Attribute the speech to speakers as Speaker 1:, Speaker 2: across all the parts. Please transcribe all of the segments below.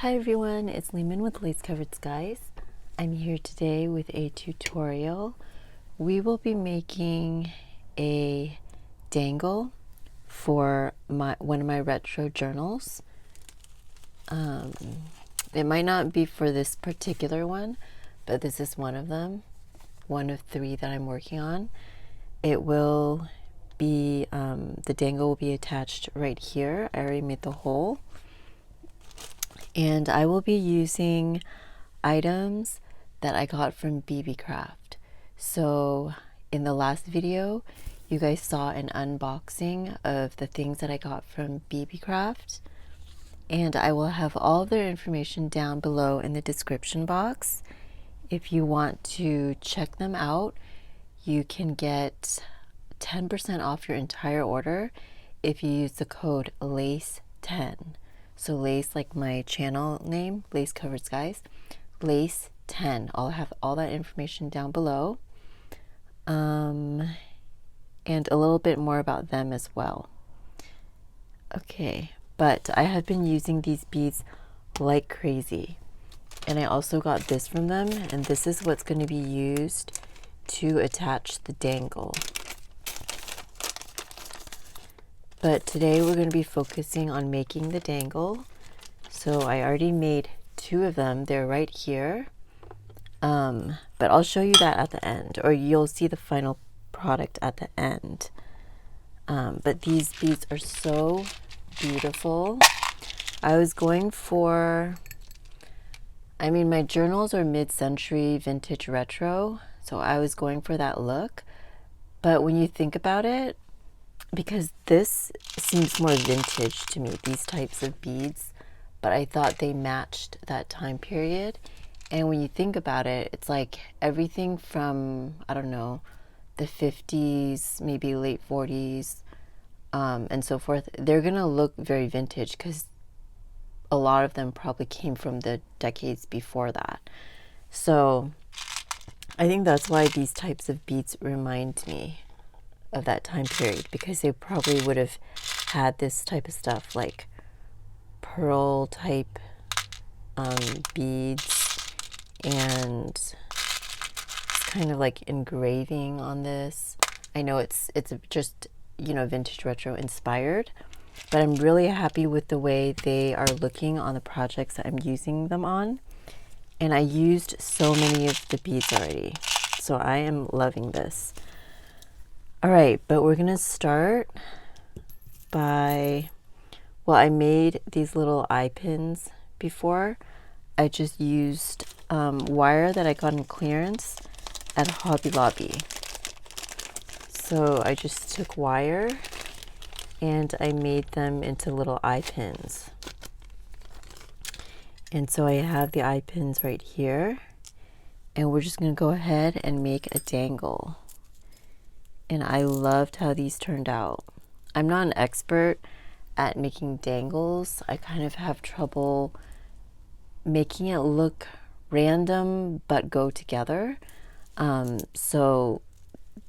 Speaker 1: Hi everyone, it's Lehman with Lace Covered Skies. I'm here today with a tutorial. We will be making a dangle for one of my retro journals. It might not be for this particular one, but this is one of them, one of 3 that I'm working on. It will be, the dangle will be attached right here. I already made the hole. And I will be using items that I got from Beebeecraft. So in the last video, you guys saw an unboxing of the things that I got from Beebeecraft. And I will have all of their information down below in the description box. If you want to check them out, you can get 10% off your entire order if you use the code LACE10. So LACE, like my channel name, Lace Covered Skies, LACE10. I'll have all that information down below. And a little bit more about them as well. Okay, but I have been using these beads like crazy. And I also got this from them, and this is what's going to be used to attach the dangle. But today we're going to be focusing on making the dangle. So I already made 2 of them. They're right here. But I'll show you that at the end, or you'll see the final product at the end. But these beads are so beautiful. I was going for, my journals are mid-century vintage retro, so I was going for that look. But when you think about it, because this seems more vintage to me, these types of beads, but I thought they matched that time period. And when you think about it, it's like everything from, I don't know, the 50s, maybe late 40s, and so forth. They're gonna look very vintage because a lot of them probably came from the decades before that. So I think that's why these types of beads remind me of that time period, because they probably would have had this type of stuff, like pearl type beads, and it's kind of like engraving on this. I know it's just, vintage retro inspired, but I'm really happy with the way they are looking on the projects that I'm using them on. And I used so many of the beads already, so I am loving this. All right, but we're gonna start by, well, I made these little eye pins before. I just used wire that I got in clearance at Hobby Lobby. So I just took wire and I made them into little eye pins. And so I have the eye pins right here, and we're just gonna go ahead and make a dangle. And I loved how these turned out. I'm not an expert at making dangles. I kind of have trouble making it look random but go together. So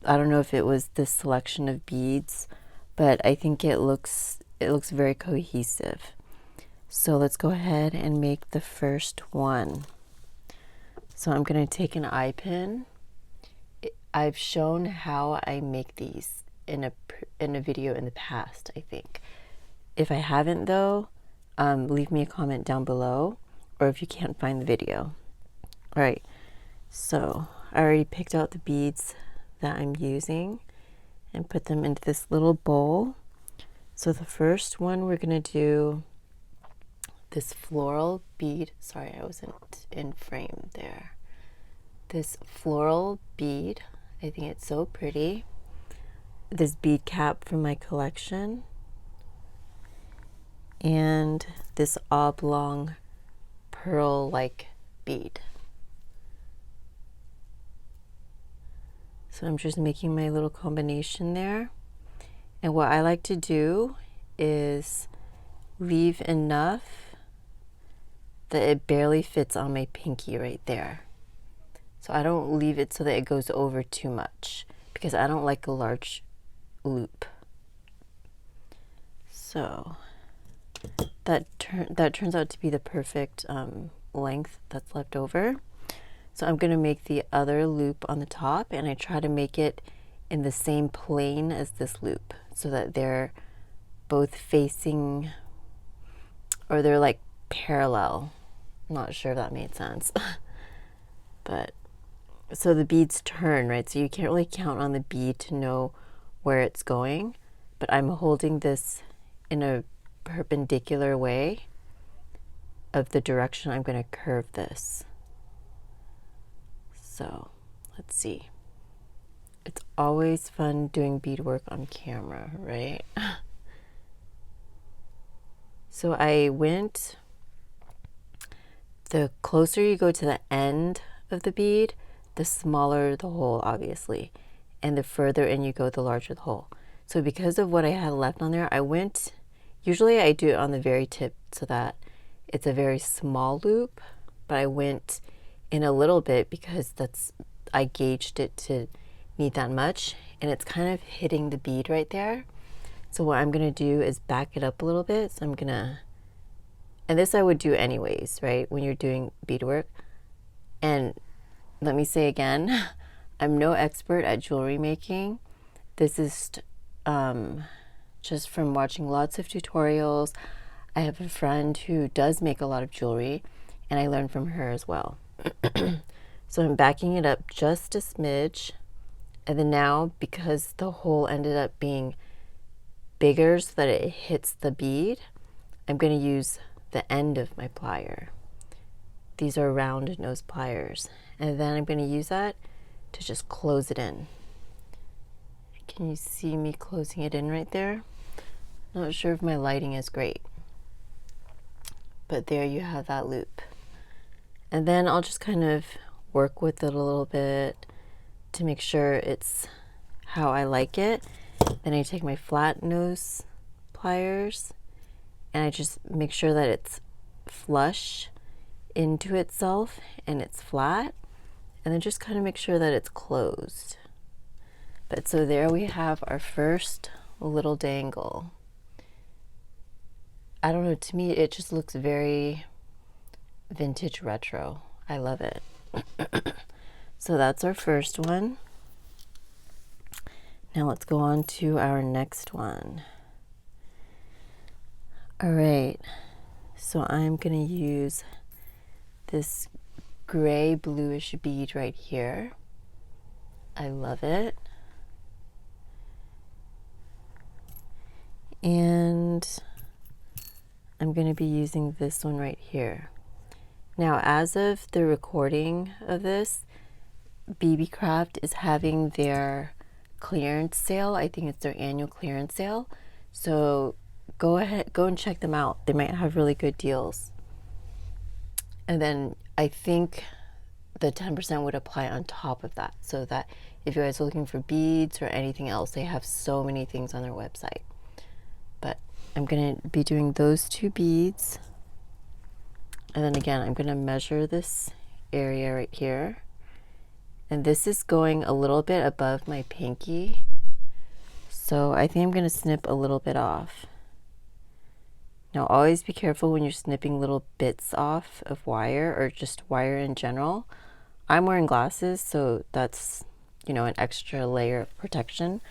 Speaker 1: I don't know if it was this selection of beads, but I think it looks very cohesive. So let's go ahead and make the first one. So I'm going to take an eye pin. I've shown how I make these in a video in the past, I think. If I haven't though, leave me a comment down below, or if you can't find the video. All right, so I already picked out the beads that I'm using and put them into this little bowl. So the first one, we're gonna do this floral bead. Sorry, I wasn't in frame there. This floral bead, I think it's so pretty. This bead cap from my collection, and this oblong pearl-like bead. So I'm just making my little combination there. And what I like to do is leave enough that it barely fits on my pinky right there. So I don't leave it so that it goes over too much, because I don't like a large loop. So that turns out to be the perfect length that's left over. So I'm going to make the other loop on the top, and I try to make it in the same plane as this loop so that they're both facing, or they're like parallel. I'm not sure if that made sense. But so the beads turn, right? So you can't really count on the bead to know where it's going, but I'm holding this in a perpendicular way of the direction I'm going to curve this. So let's see. It's always fun doing beadwork on camera, right? So I went, the closer you go to the end of the bead, the smaller the hole, obviously. And the further in you go, the larger the hole. So because of what I had left on there, I went, usually I do it on the very tip so that it's a very small loop, but I went in a little bit because I gauged it to need that much, and it's kind of hitting the bead right there. So what I'm gonna do is back it up a little bit. So I'm gonna, and this I would do anyways, right, when you're doing beadwork. And let me say again, I'm no expert at jewelry making. This is just from watching lots of tutorials. I have a friend who does make a lot of jewelry, and I learned from her as well. So I'm backing it up just a smidge, and then now, because the hole ended up being bigger so that it hits the bead, I'm going to use the end of my plier. These are round nose pliers, and then I'm going to use that to just close it in. Can you see me closing it in right there? Not sure if my lighting is great, but there you have that loop. And then I'll just kind of work with it a little bit to make sure it's how I like it. Then I take my flat nose pliers and I just make sure that it's flush into itself and it's flat, and then just kind of make sure that it's closed. But so there we have our first little dangle. I don't know, to me it just looks very vintage retro. I love it. So that's our first one. Now let's go on to our next one. All right, so I'm gonna use this gray bluish bead right here. I love it. And I'm going to be using this one right here. Now, as of the recording of this, Beebeecraft is having their clearance sale. I think it's their annual clearance sale. So go and check them out. They might have really good deals. And then I think the 10% would apply on top of that, so that if you guys are looking for beads or anything else, they have so many things on their website. But I'm going to be doing those two beads. And then again, I'm going to measure this area right here. And this is going a little bit above my pinky. So I think I'm going to snip a little bit off. Now always be careful when you're snipping little bits off of wire, or just wire in general. I'm wearing glasses, so that's, you know, an extra layer of protection.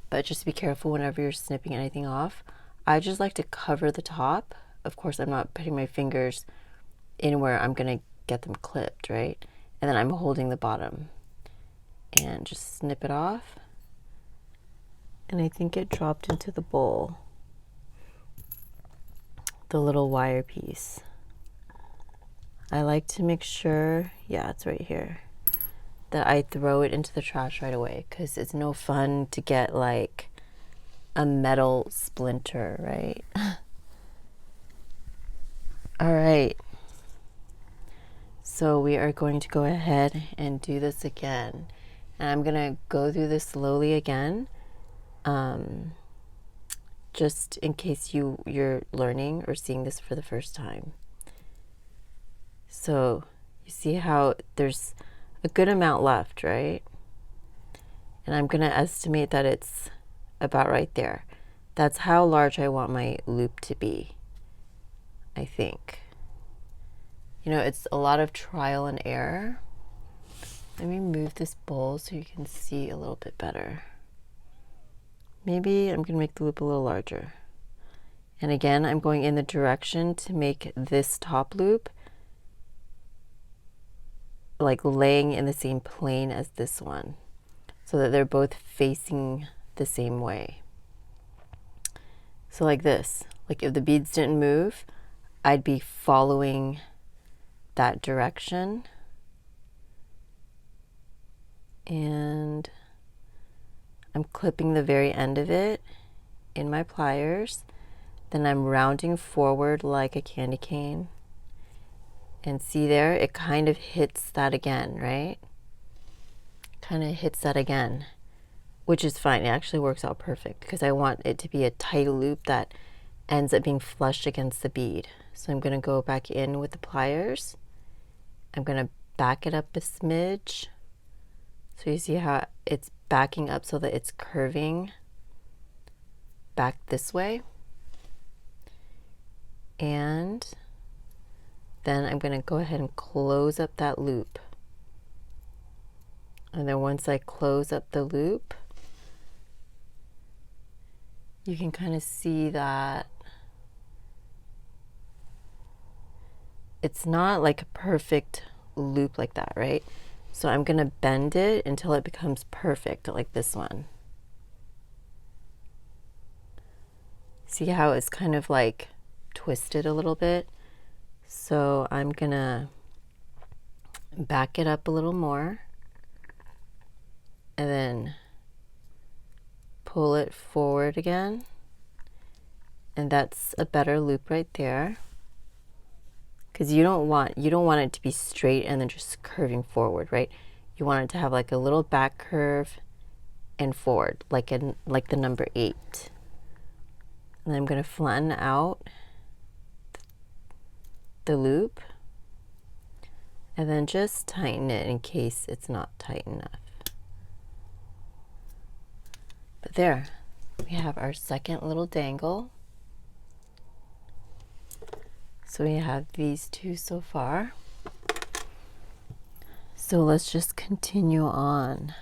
Speaker 1: But just be careful whenever you're snipping anything off. I just like to cover the top. Of course, I'm not putting my fingers in where I'm going to get them clipped, right? And then I'm holding the bottom. And just snip it off. And I think it dropped into the bowl, the little wire piece. I like to make sure, yeah, it's right here, that I throw it into the trash right away, because it's no fun to get like a metal splinter, right? All right. So we are going to go ahead and do this again. And I'm going to go through this slowly again, just in case you're learning or seeing this for the first time. So you see how there's a good amount left, right? And I'm going to estimate that it's about right there. That's how large I want my loop to be. I think. You know, it's a lot of trial and error. Let me move this bowl so you can see a little bit better. Maybe I'm going to make the loop a little larger. And again, I'm going in the direction to make this top loop like laying in the same plane as this one, so that they're both facing the same way. So like this, like if the beads didn't move, I'd be following that direction. And I'm clipping the very end of it in my pliers. Then I'm rounding forward like a candy cane. And see there, it kind of hits that again, right? Kind of hits that again, which is fine. It actually works out perfect because I want it to be a tight loop that ends up being flush against the bead. So I'm going to go back in with the pliers. I'm going to back it up a smidge. So you see how it's backing up so that it's curving back this way. And then I'm going to go ahead and close up that loop. And then once I close up the loop, you can kind of see that it's not like a perfect loop like that, right? So I'm going to bend it until it becomes perfect, like this one. See how it's kind of like twisted a little bit? So I'm going to back it up a little more and then pull it forward again. And that's a better loop right there. Because you don't want it to be straight and then just curving forward, right? You want it to have like a little back curve and forward, like the number 8. And then I'm going to flatten out the loop and then just tighten it in case it's not tight enough. But there, we have our second little dangle. So we have these two so far. So let's just continue on.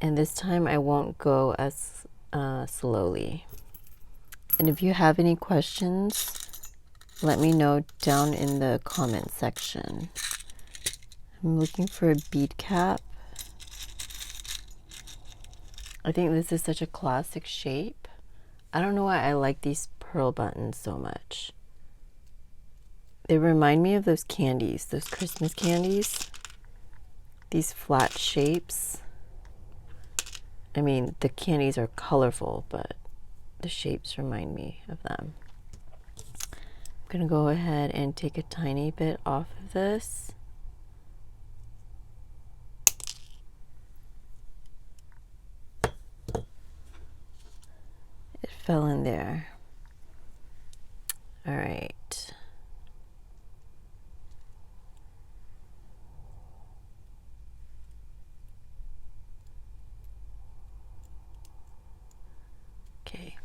Speaker 1: And this time I won't go as slowly. And if you have any questions, let me know down in the comment section. I'm looking for a bead cap. I think this is such a classic shape. I don't know why I like these pearl buttons so much. They remind me of those candies, those Christmas candies. These flat shapes. I mean, the candies are colorful, but the shapes remind me of them. I'm going to go ahead and take a tiny bit off of this. It fell in there. All right. Okay.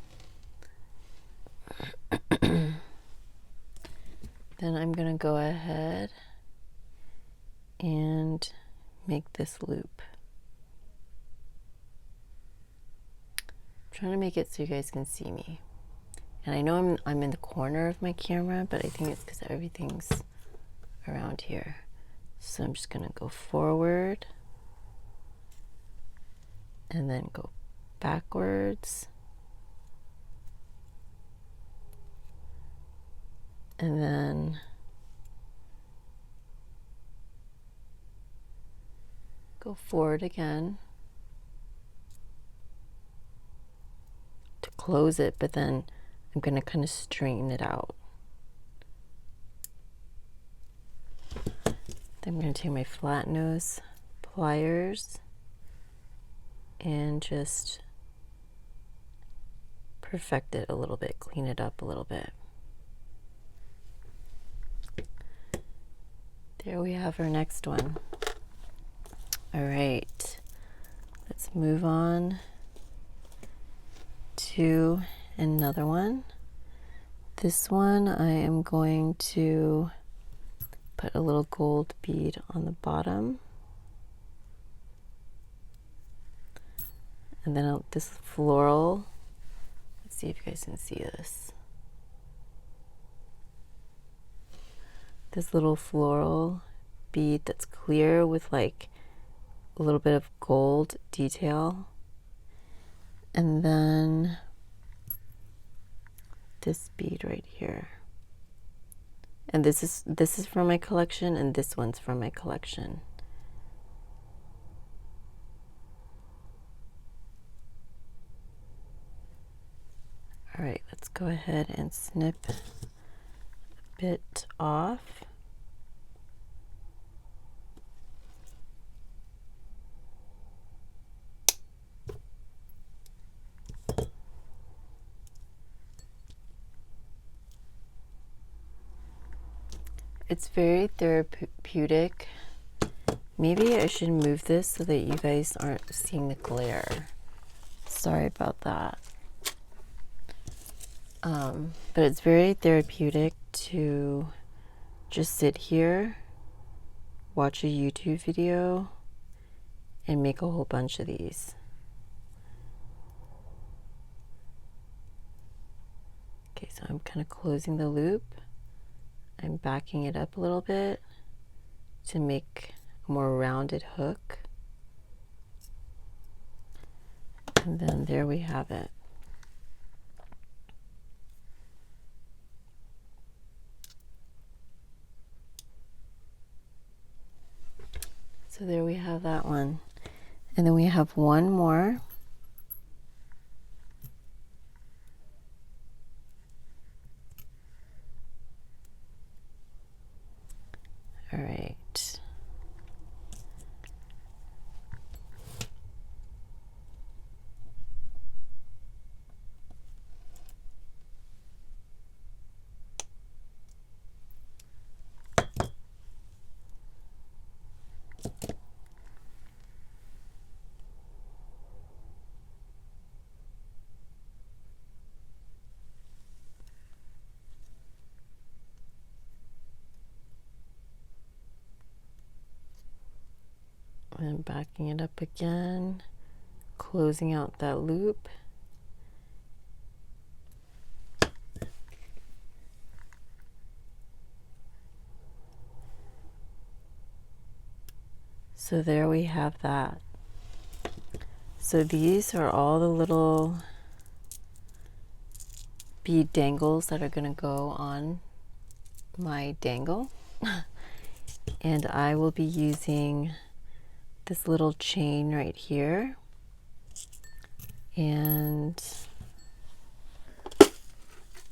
Speaker 1: Then I'm going to go ahead and make this loop. I'm trying to make it so you guys can see me. And I know I'm in the corner of my camera, but I think it's because everything's around here. So I'm just going to go forward and then go backwards. And then go forward again to close it, but then I'm going to kind of straighten it out. Then I'm going to take my flat nose pliers and just perfect it a little bit, clean it up a little bit. There we have our next one. All right, let's move on to another one. this one I am going to put a little gold bead on the bottom. And then this floral, let's see if you guys can see this. This little floral bead that's clear with like a little bit of gold detail. And then this bead right here. And this is from my collection, and this one's from my collection. All right, let's go ahead and snip a bit off. It's very therapeutic. Maybe I should move this so that you guys aren't seeing the glare. Sorry about that. But it's very therapeutic to just sit here, watch a YouTube video, and make a whole bunch of these. Okay, so I'm kind of closing the loop. I'm backing it up a little bit to make a more rounded hook. And then there we have it. So there we have that one. And then we have one more. All right. And backing it up again, closing out that loop. So there we have that. So these are all the little bead dangles that are going to go on my dangle. And I will be using this little chain right here, and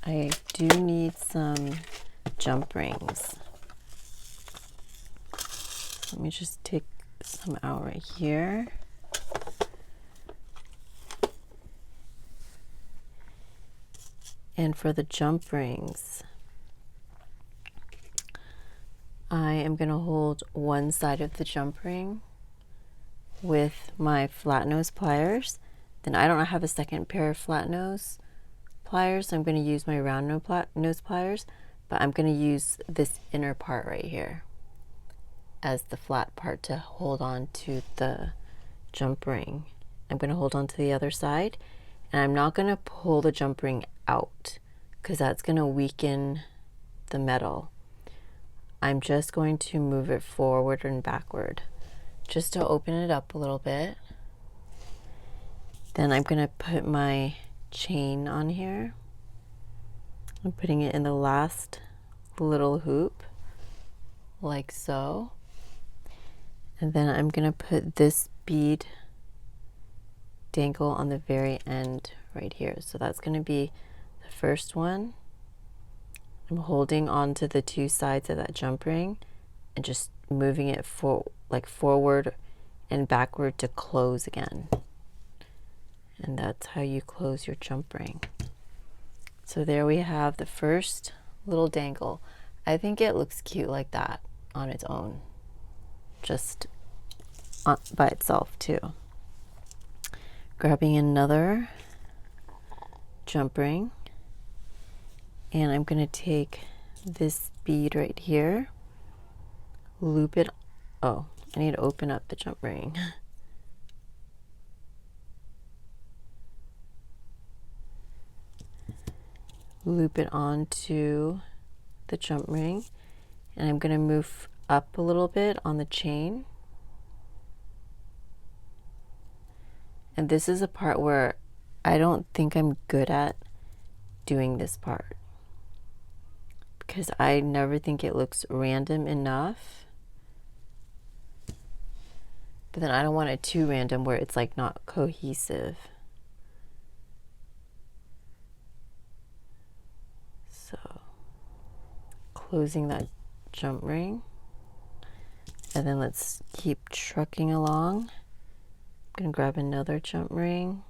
Speaker 1: I do need some jump rings. Let me just take some out right here. And for the jump rings, I am going to hold one side of the jump ring with my flat nose pliers. Then I don't have a second pair of flat nose pliers, so I'm going to use my round nose pliers, but I'm going to use this inner part right here as the flat part to hold on to the jump ring. I'm going to hold on to the other side, and I'm not going to pull the jump ring out because that's going to weaken the metal. I'm just going to move it forward and backward just to open it up a little bit. Then I'm going to put my chain on here. I'm putting it in the last little hoop, like so. And then I'm going to put this bead dangle on the very end right here. So that's going to be the first one. I'm holding on to the two sides of that jump ring and just moving it forward and backward to close again. And that's how you close your jump ring. So there we have the first little dangle. I think it looks cute like that on its own, just by itself too. Grabbing another jump ring, And I'm going to take this bead right here, loop it. Oh, I need to open up the jump ring. Loop it onto the jump ring, and I'm going to move up a little bit on the chain. And this is a part where I don't think I'm good at doing this part, because I never think it looks random enough. But then I don't want it too random where it's like not cohesive. So closing that jump ring, and then let's keep trucking along. I'm gonna grab another jump ring,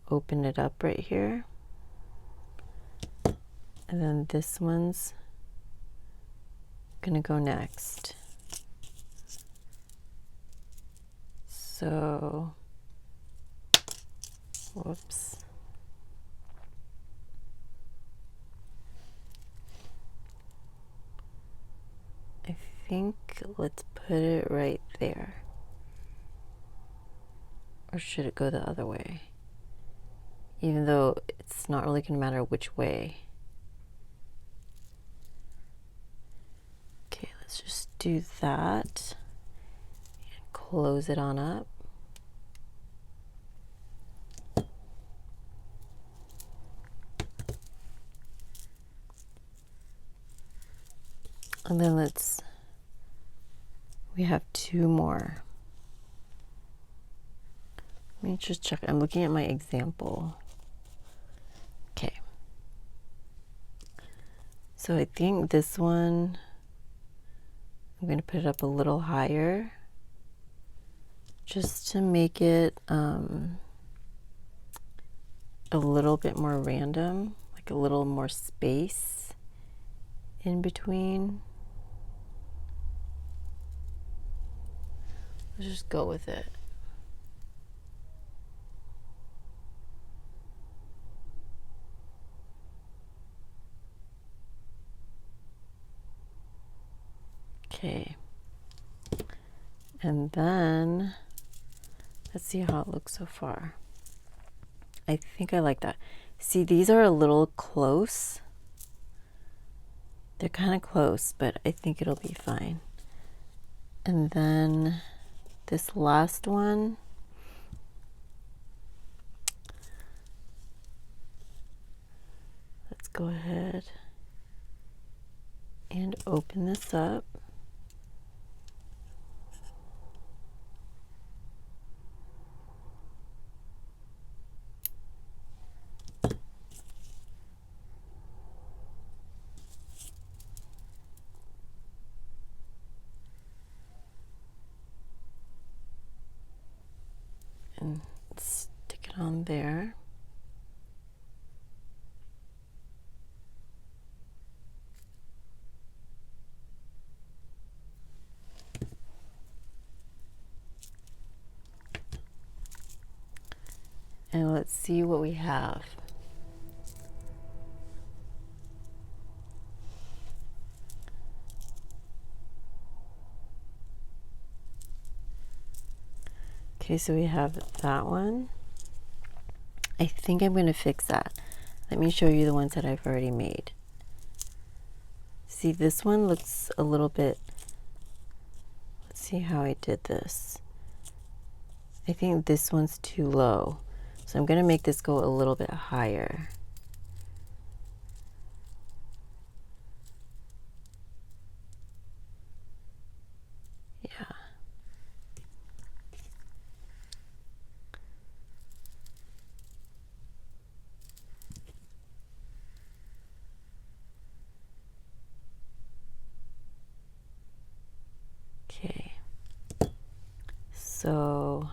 Speaker 1: open it up right here, and then this one's gonna go next. So, whoops. I think let's put it right there. Or should it go the other way? Even though it's not really gonna matter which way. Okay, let's just do that and close it on up. And then we have two more. Let me just check. I'm looking at my example. Okay. So I think this one, I'm going to put it up a little higher just to make it a little bit more random, like a little more space in between. Let's just go with it. Okay. And then let's see how it looks so far. I think I like that. See, these are a little close. They're kind of close, but I think it'll be fine. And then this last one, let's go ahead and open this up. And stick it on there. And let's see what we have. Okay, so we have that one. I think I'm going to fix that. Let me show you the ones that I've already made. See, this one looks a little bit, let's see how I did this. I think this one's too low. So I'm going to make this go a little bit higher. Yeah. Okay. So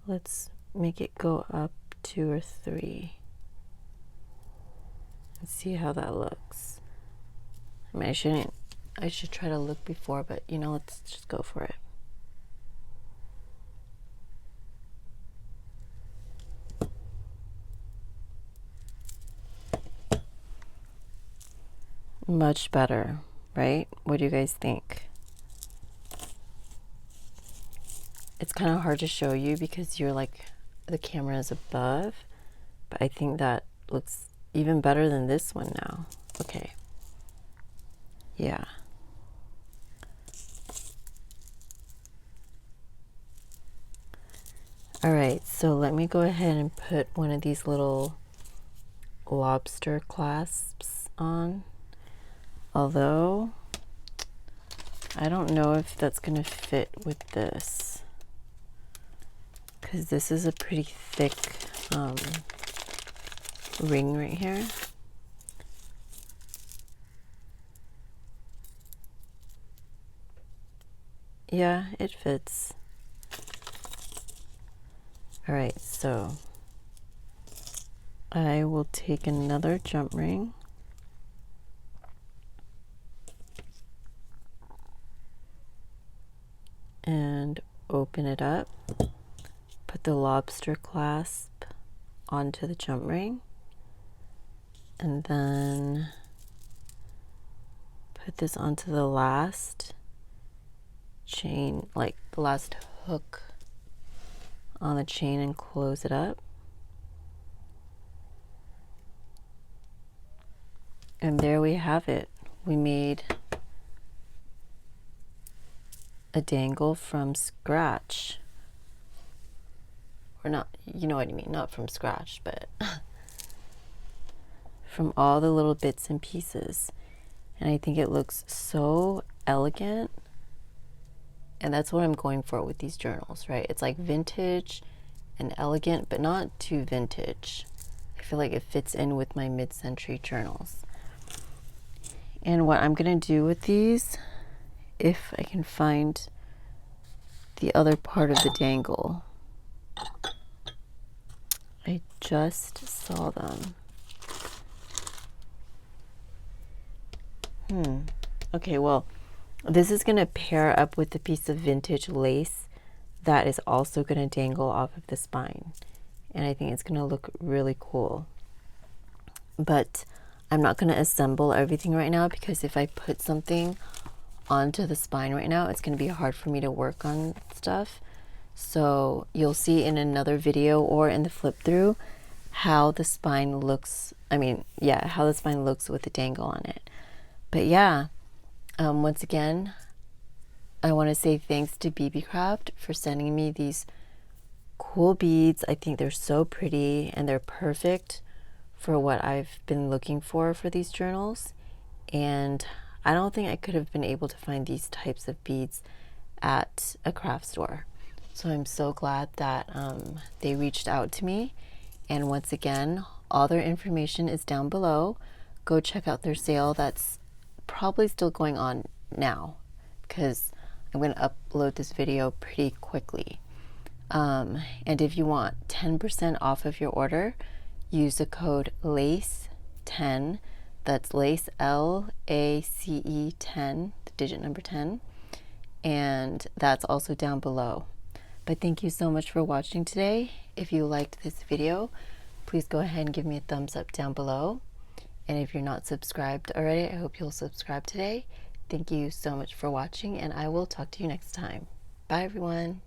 Speaker 1: let's make it go up 2 or 3 and see how that looks. I mean, I should try to look before, but you know, let's just go for it. much better, right? What do you guys think? It's kind of hard to show you because you're like, the camera is above, but I think that looks even better than this one now. Okay. Yeah. All right, so let me go ahead and put one of these little lobster clasps on. Although, I don't know if that's gonna fit with this, because this is a pretty thick ring right here. Yeah, it fits. All right, so I will take another jump ring and open it up, put the lobster clasp onto the jump ring, and then put this onto the last chain, like the last hook on the chain, and close it up. And there we have it. We made a dangle from scratch. Or not, you know what I mean, not from scratch, but from all the little bits and pieces. And I think it looks so elegant. And that's what I'm going for with these journals, right? It's like vintage and elegant, but not too vintage. I feel like it fits in with my mid-century journals. And what I'm gonna do with these, if I can find the other part of the dangle. I just saw them. Okay, well, this is gonna pair up with the piece of vintage lace that is also gonna dangle off of the spine. And I think it's gonna look really cool. But I'm not gonna assemble everything right now, because if I put something onto the spine right now, it's gonna be hard for me to work on stuff. So you'll see in another video or in the flip through how the spine looks. I mean, yeah, how the spine looks with the dangle on it. But yeah, once again, I want to say thanks to Beebeecraft for sending me these cool beads. I think they're so pretty and they're perfect for what I've been looking for these journals. And I don't think I could have been able to find these types of beads at a craft store. So I'm so glad that they reached out to me. And once again, all their information is down below. Go check out their sale. That's probably still going on now, because I'm going to upload this video pretty quickly. And if you want 10% off of your order, use the code LACE10. That's LACE, LACE 10, the digit number 10. And that's also down below. But thank you so much for watching today. If you liked this video, please go ahead and give me a thumbs up down below. And if you're not subscribed already, I hope you'll subscribe today. Thank you so much for watching, and I will talk to you next time. Bye, everyone.